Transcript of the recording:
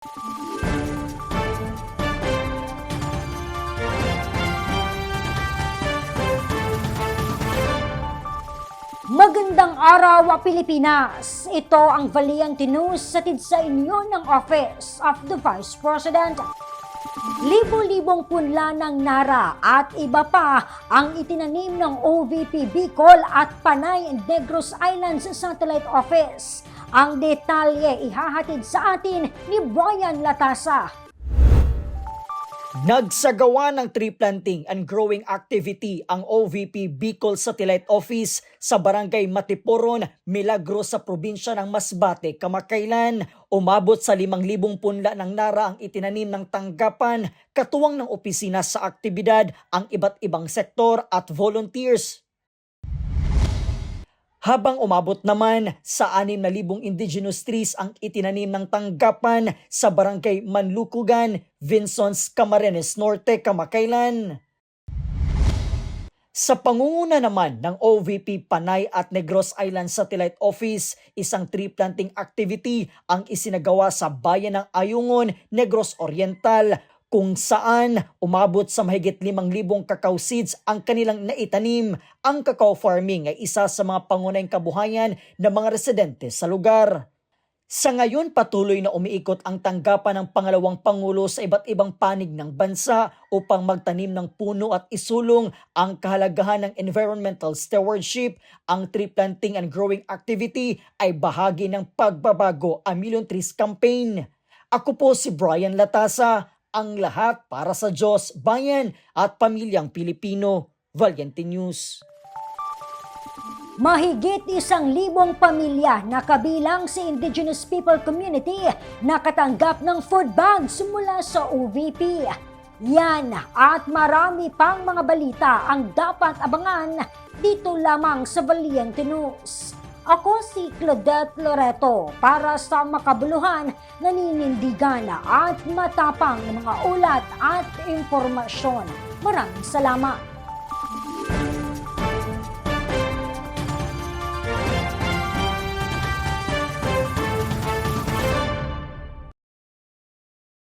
Magandang araw, Pilipinas! Ito ang Valiente News hatid sa inyo ng Office of the Vice President. Libo-libong punla ng Nara at iba pa ang itinanim ng OVP Bicol at Panay Negros Islands Satellite Office. Ang detalye ihahatid sa atin ni Brian Latasa. Nagsagawa ng tree planting and growing activity ang OVP Bicol Satellite Office sa Barangay Matipuron, Milagros sa probinsya ng Masbate, kamakailan. Umabot sa 5,000 punla ng Nara ang itinanim ng tanggapan, katuwang ng opisina sa aktibidad, ang iba't ibang sektor at volunteers. Habang umabot naman sa 6,000 indigenous trees ang itinanim ng tanggapan sa Barangay Manlukugan, Vinsons, Camarines Norte, kamakailan. Sa pangunguna naman ng OVP Panay at Negros Island Satellite Office, isang tree planting activity ang isinagawa sa bayan ng Ayungon, Negros Oriental, kung saan umabot sa mahigit 5,000 cacao seeds ang kanilang naitanim. Ang cacao farming ay isa sa mga pangunahing kabuhayan ng mga residente sa lugar. Sa ngayon, patuloy na umiikot ang tanggapan ng pangalawang Pangulo sa iba't ibang panig ng bansa upang magtanim ng puno at isulong ang kahalagahan ng environmental stewardship. Ang tree planting and growing activity ay bahagi ng Pagbabago a Million Trees Campaign. Ako po si Brian Latasa, ang lahat para sa Diyos, bayan at pamilyang Pilipino. Valiente News. Mahigit 1,000 pamilya na kabilang sa Indigenous People Community nakatanggap ng food bags mula sa OVP. Yan at marami pang mga balita ang dapat abangan dito lamang sa Valiente News. Ako si Claudette Loreto para sa makabuluhan, naninindigan at matapang ng mga ulat at impormasyon. Maraming salamat.